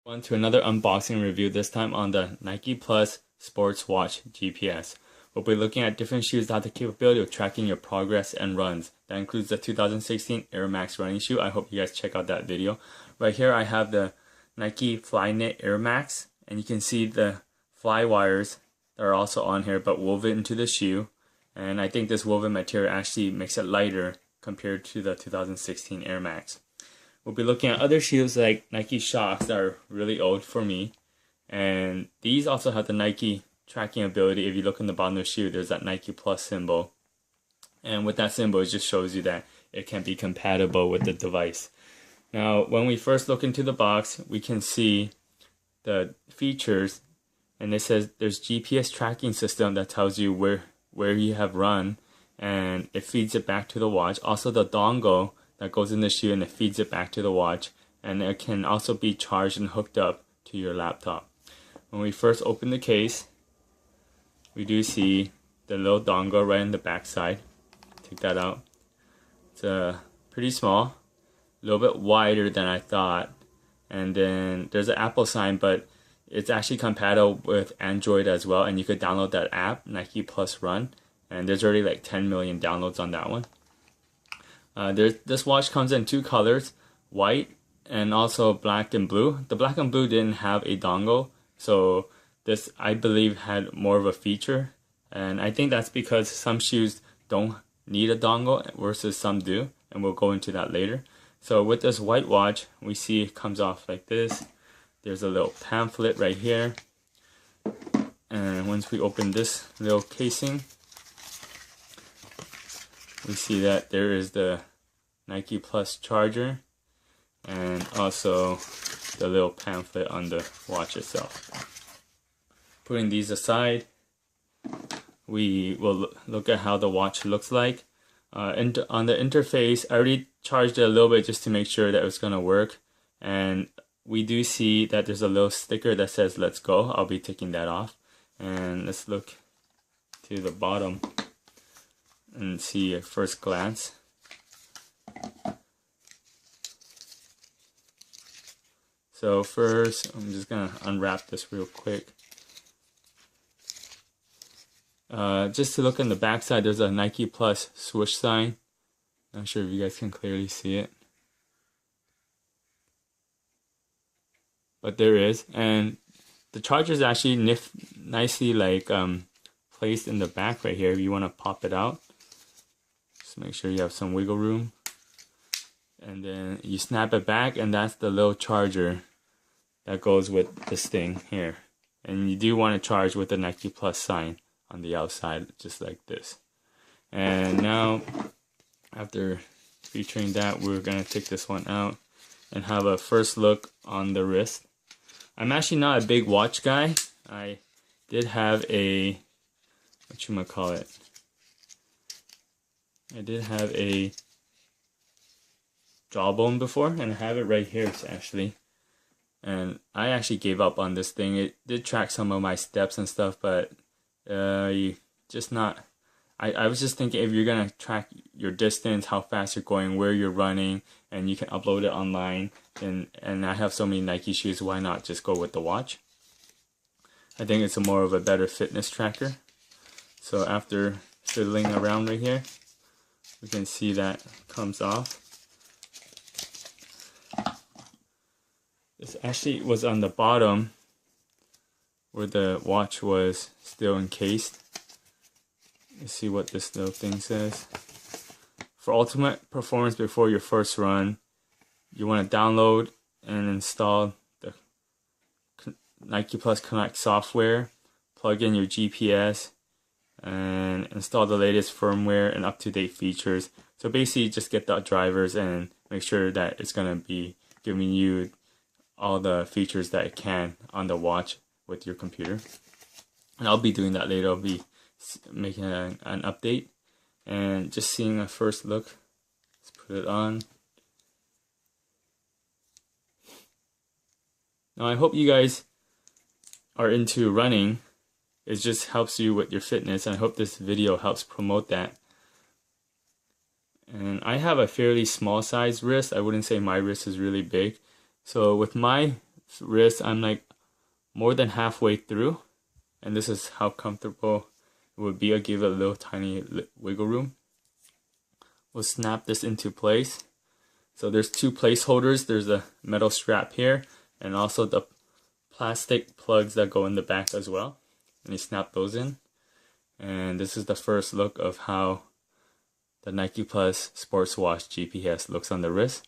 On to another unboxing review, this time on the Nike Plus Sportswatch GPS. We'll be looking at different shoes that have the capability of tracking your progress and runs. That includes the 2016 Air Max running shoe. I hope you guys check out that video. Right here I have the Nike Flyknit Air Max, and you can see the fly wires that are also on here but woven into the shoe. And I think this woven material actually makes it lighter compared to the 2016 Air Max. We'll be looking at other shoes like Nike Shox that are really old for me. And these also have the Nike tracking ability. If you look in the bottom of the shoe, there's that Nike Plus symbol. And with that symbol, it just shows you that it can be compatible with the device. Now, when we first look into the box, we can see the features. And it says there's GPS tracking system that tells you where you have run. And it feeds it back to the watch. Also the dongle that goes in the shoe, and it feeds it back to the watch, and it can also be charged and hooked up to your laptop. When we first open the case, we do see the little dongle right in the back side. Take that out. It's pretty small, a little bit wider than I thought, and then there's an Apple sign, but it's actually compatible with Android as well, and you could download that app, Nike Plus Run, and there's already like 10 million downloads on that one. This watch comes in two colors, white and also black and blue. The black and blue didn't have a dongle, so this, I believe, had more of a feature. And I think that's because some shoes don't need a dongle versus some do, and we'll go into that later. So with this white watch, we see it comes off like this. There's a little pamphlet right here. And once we open this little casing, we see that there is the Nike Plus charger and also the little pamphlet on the watch itself. Putting these aside, we will look at how the watch looks like. On the interface, I already charged it a little bit just to make sure that it was going to work. And we do see that there's a little sticker that says "Let's go." I'll be taking that off. And let's look to the bottom and see at first glance. So first, I'm just gonna unwrap this real quick. Just to look on the back side, there's a Nike Plus swoosh sign. Not sure if you guys can clearly see it, but there is. And the charger is actually nicely like placed in the back right here if you want to pop it out. Just make sure you have some wiggle room. And then you snap it back, and that's the little charger that goes with this thing here. And you do want to charge with the Nike Plus sign on the outside, just like this. And now, after featuring that, we're going to take this one out and have a first look on the wrist. I'm actually not a big watch guy. I did have a, whatchamacallit, I did have a Jawbone before, and I have it right here actually. And I actually gave up on this thing. It did track some of my steps and stuff, but just not. I was just thinking, if you're gonna track your distance, how fast you're going, where you're running, and you can upload it online, and I have so many Nike shoes, why not just go with the watch? I think it's more of a better fitness tracker. So after fiddling around right here, we can see that comes off. This actually was on the bottom where the watch was still encased. Let's see what this little thing says. For ultimate performance before your first run, you want to download and install the Nike Plus Connect software, plug in your GPS, and install the latest firmware and up-to-date features. So basically just get the drivers and make sure that it's going to be giving you all the features that it can on the watch with your computer. And I'll be doing that later. I'll be making an update and just seeing a first look. Let's put it on. Now I hope you guys are into running. It just helps you with your fitness, and I hope this video helps promote that. And I have a fairly small size wrist. I wouldn't say my wrist is really big. So with my wrist, I'm like more than halfway through, and this is how comfortable it would be. I'll give it a little tiny wiggle room. We'll snap this into place. So there's two placeholders. There's a metal strap here and also the plastic plugs that go in the back as well. And you snap those in. And this is the first look of how the Nike Plus Sportswatch GPS looks on the wrist.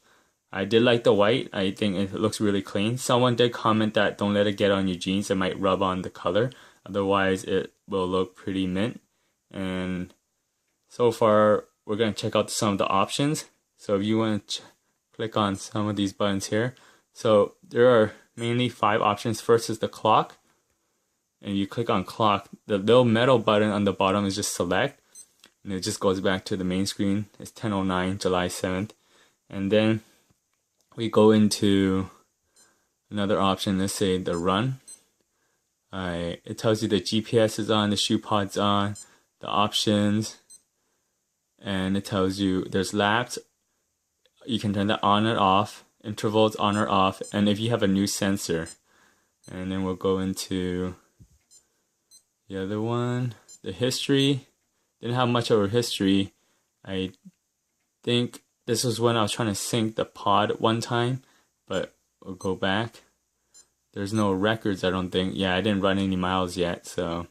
I did like the white. I think it looks really clean. Someone did comment that don't let it get on your jeans. It might rub on the color. Otherwise, it will look pretty mint. And so far, we're going to check out some of the options. So if you want to click on some of these buttons here. So there are mainly 5 options. First is the clock. And you click on clock. The little metal button on the bottom is just select. And it just goes back to the main screen. It's 10:09, July 7th. And then we go into another option. Let's say the run. It tells you the GPS is on, the shoe pod's on, the options, and it tells you there's laps. You can turn that on and off, intervals on or off, and if you have a new sensor. And then we'll go into the other one, the history. Didn't have much of a history. I think this was when I was trying to sync the pod one time, but we'll go back. There's no records, I don't think. Yeah, I didn't run any miles yet, so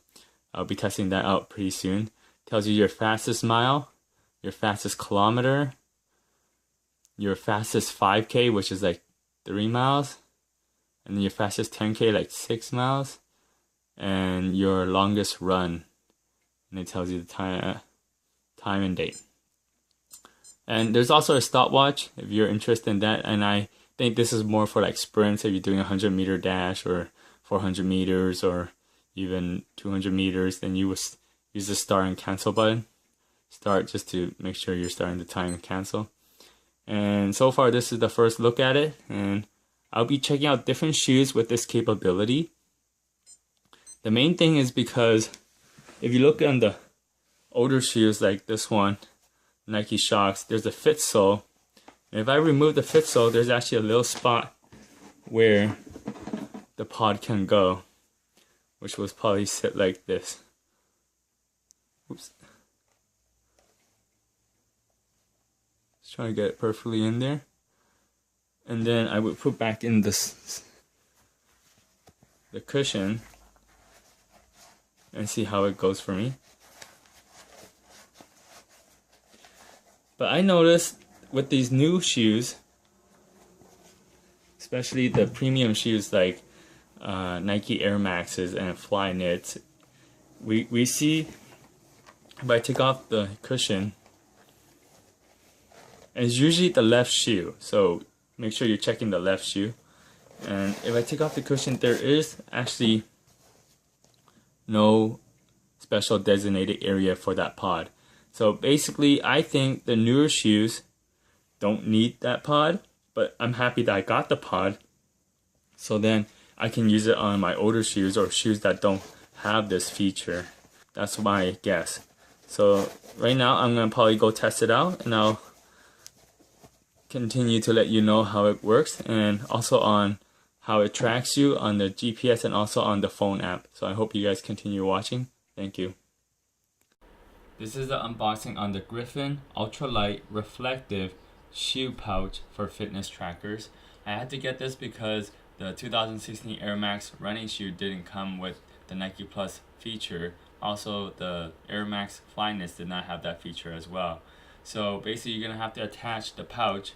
I'll be testing that out pretty soon. Tells you your fastest mile, your fastest kilometer, your fastest 5K, which is like 3 miles, and then your fastest 10K, like 6 miles, and your longest run. And it tells you the time and date. And there's also a stopwatch if you're interested in that. And I think this is more for like sprints, if you're doing a 100-meter dash or 400 meters or even 200 meters, then you would use the start and cancel button. Start just to make sure you're starting the time and cancel. And so far, this is the first look at it. And I'll be checking out different shoes with this capability. The main thing is because if you look on the older shoes like this one, Nike Shox, there's a fit sole. And if I remove the fit sole, there's actually a little spot where the pod can go, which will probably sit like this. Oops. Just trying to get it perfectly in there. And then I would put back in the cushion and see how it goes for me. But I noticed with these new shoes, especially the premium shoes like Nike Air Maxes and Flyknits, we see if I take off the cushion, and it's usually the left shoe, so make sure you're checking the left shoe. And if I take off the cushion, there is actually no special designated area for that pod. So basically, I think the newer shoes don't need that pod, but I'm happy that I got the pod. So then I can use it on my older shoes or shoes that don't have this feature. That's my guess. So right now, I'm going to probably go test it out, and I'll continue to let you know how it works, and also on how it tracks you on the GPS and also on the phone app. So I hope you guys continue watching. Thank you. This is the unboxing on the Griffin Ultralight Reflective Shoe Pouch for fitness trackers. I had to get this because the 2016 Air Max running shoe didn't come with the Nike Plus feature. Also, the Air Max Flyknits did not have that feature as well. So basically, you're going to have to attach the pouch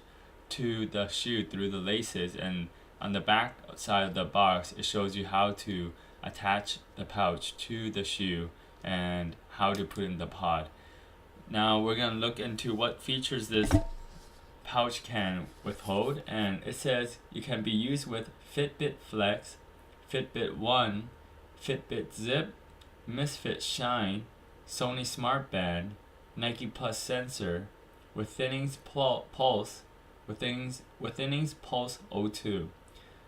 to the shoe through the laces, and on the back side of the box, it shows you how to attach the pouch to the shoe and how to put in the pod. Now we're going to look into what features this pouch can withhold, and it says you can be used with Fitbit Flex, Fitbit One, Fitbit Zip, Misfit Shine, Sony Smart Band, Nike Plus sensor, Withinings Pulse, Withinings Pulse O2.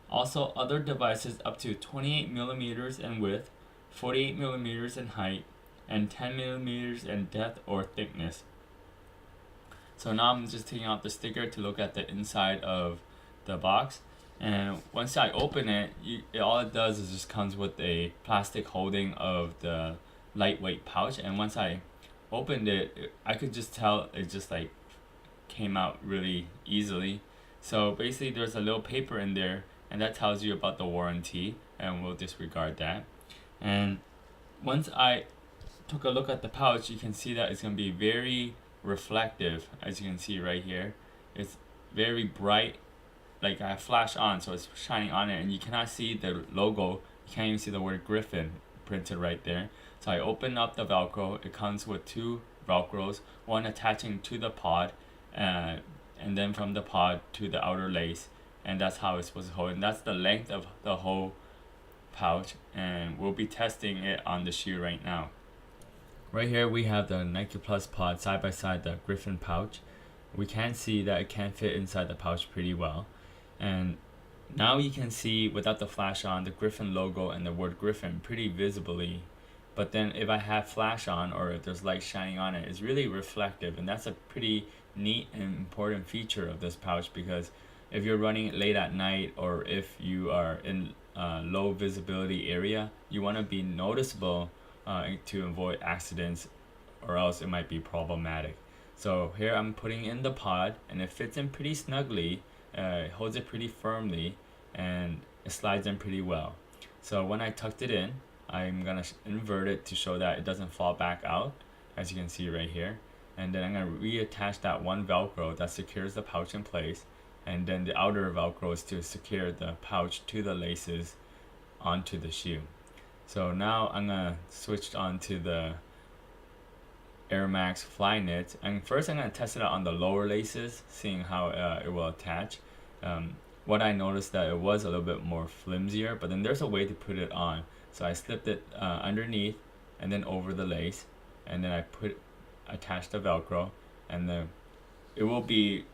Also other devices up to 28 millimeters in width, 48 millimeters in height, and 10 millimeters in depth or thickness. So now I'm just taking out the sticker to look at the inside of the box. And once I open it, all it does is just comes with a plastic holding of the lightweight pouch. And once I opened it, I could just tell it just like came out really easily. So basically there's a little paper in there, and that tells you about the warranty, and we'll disregard that. And once I took a look at the pouch, you can see that it's going to be very reflective, as you can see right here. It's very bright, like I have flash on, so it's shining on it, and you cannot see the logo. You can't even see the word Griffin printed right there. So I open up the Velcro. It comes with two Velcros, one attaching to the pod, and then from the pod to the outer lace, and that's how it's supposed to hold. And that's the length of the whole pouch, and we'll be testing it on the shoe right now. Right here we have the Nike Plus pod side by side the Griffin pouch. We can see that it can fit inside the pouch pretty well, and now you can see without the flash on the Griffin logo and the word Griffin pretty visibly. But then if I have flash on, or if there's light shining on it, it's really reflective, and that's a pretty neat and important feature of this pouch, because if you're running late at night, or if you are in low visibility area, you want to be noticeable to avoid accidents, or else it might be problematic. So here I'm putting in the pod, and it fits in pretty snugly, it holds it pretty firmly, and it slides in pretty well. So when I tucked it in, I'm gonna invert it to show that it doesn't fall back out, as you can see right here. And then I'm gonna reattach that one Velcro that secures the pouch in place, and then the outer Velcro is to secure the pouch to the laces onto the shoe. So now I'm gonna switch on to the Air Max Flyknit, and first I'm gonna test it out on the lower laces, seeing how it will attach. What I noticed that it was a little bit more flimsier, but then there's a way to put it on. So I slipped it underneath and then over the lace, and then I attached the Velcro, and then it will be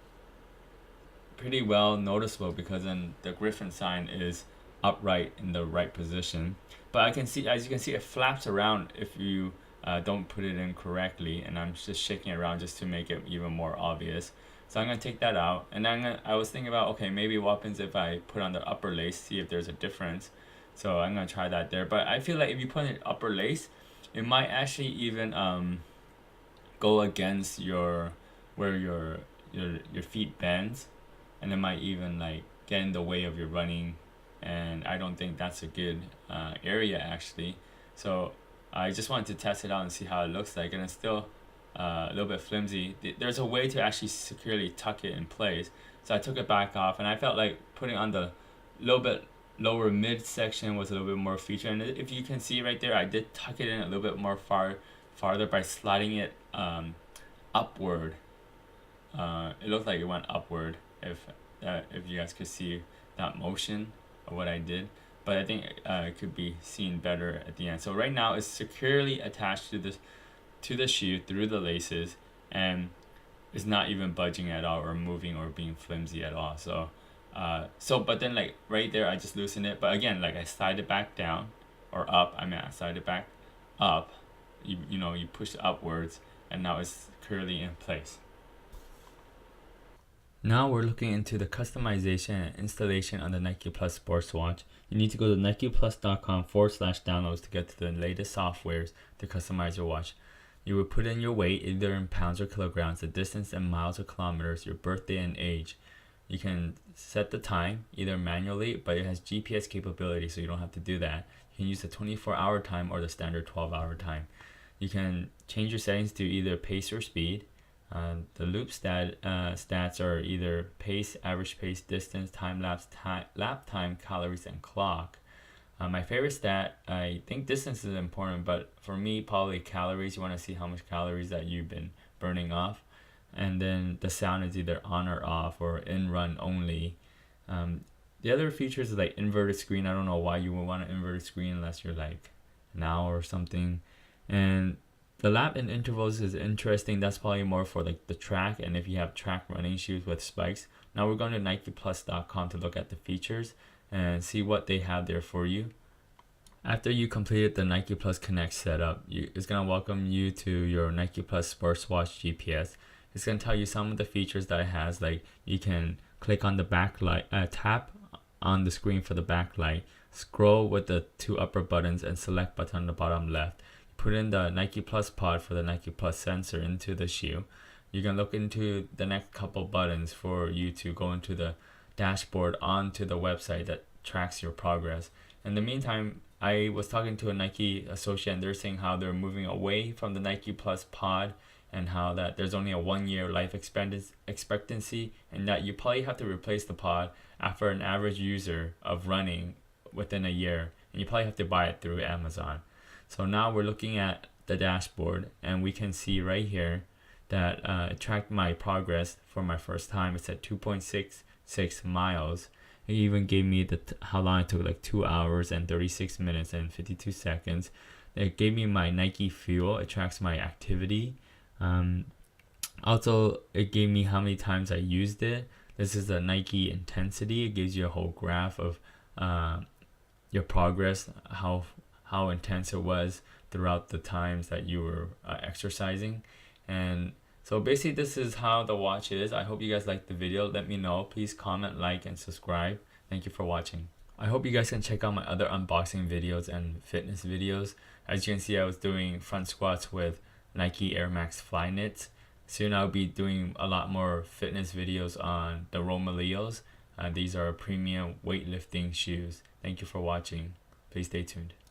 pretty well noticeable because then the Griffin sign is upright in the right position. But I can see, as you can see, it flaps around if you don't put it in correctly, and I'm just shaking it around just to make it even more obvious. So I'm gonna take that out, and then I was thinking about, okay, maybe what happens if I put on the upper lace, see if there's a difference. So I'm gonna try that there. But I feel like if you put in upper lace, it might actually even go against where your feet bends, and it might even like get in the way of your running, and I don't think that's a good area actually. So I just wanted to test it out and see how it looks like, and it's still a little bit flimsy. There's a way to actually securely tuck it in place, so I took it back off, and I felt like putting on the little bit lower mid section was a little bit more feature. And if you can see right there, I did tuck it in a little bit more farther by sliding it upward. It looked like it went upward, if you guys could see that motion of what I did, but I think it could be seen better at the end. So right now it's securely attached to the shoe through the laces, and it's not even budging at all or moving or being flimsy at all. So but then like right there I just loosened it, but again, like I slide it back down or up. I slide it back up. You push it upwards, and now it's securely in place. Now we're looking into the customization and installation on the Nike Plus Sportswatch. You need to go to NikePlus.com/downloads to get to the latest softwares to customize your watch. You will put in your weight, either in pounds or kilograms, the distance in miles or kilometers, your birthday and age. You can set the time, either manually, but it has GPS capability, so you don't have to do that. You can use the 24-hour time or the standard 12-hour time. You can change your settings to either pace or speed. The loop stats are either pace, average pace, distance, time lapse, lap time, calories, and clock. My favorite stat, I think distance is important, but for me, probably calories. You want to see how much calories that you've been burning off. And then the sound is either on or off, or in run only. The other features is like inverted screen. I don't know why you would want an inverted screen unless you're like now or something. And the lap and intervals is interesting. That's probably more for like the track, and if you have track running shoes with spikes. Now we're going to NikePlus.com to look at the features and see what they have there for you. After you completed the Nike Plus Connect setup, it's going to welcome you to your Nike Plus Sportswatch GPS. It's going to tell you some of the features that it has, like you can click on the tap on the screen for the backlight, scroll with the 2 upper buttons and select button on the bottom left. Put in the Nike Plus pod for the Nike Plus sensor into the shoe. You can look into the next couple buttons for you to go into the dashboard onto the website that tracks your progress. In the meantime, I was talking to a Nike associate and they're saying how they're moving away from the Nike Plus pod and how that there's only a 1-year life expectancy and that you probably have to replace the pod after an average user of running within a year, and you probably have to buy it through Amazon. So now we're looking at the dashboard and we can see right here that it tracked my progress for my first time. It's at 2.66 miles. It even gave me how long it took, like 2 hours and 36 minutes and 52 seconds. It gave me my Nike Fuel. It tracks my activity. Also, it gave me how many times I used it. This is the Nike Intensity. It gives you a whole graph of your progress, how intense it was throughout the times that you were exercising. And so basically this is how the watch is. I hope you guys liked the video. Let me know. Please comment, like, and subscribe. Thank you for watching. I hope you guys can check out my other unboxing videos and fitness videos. As you can see, I was doing front squats with Nike Air Max Flyknits. Soon I'll be doing a lot more fitness videos on the Romaleos. These are premium weightlifting shoes. Thank you for watching. Please stay tuned.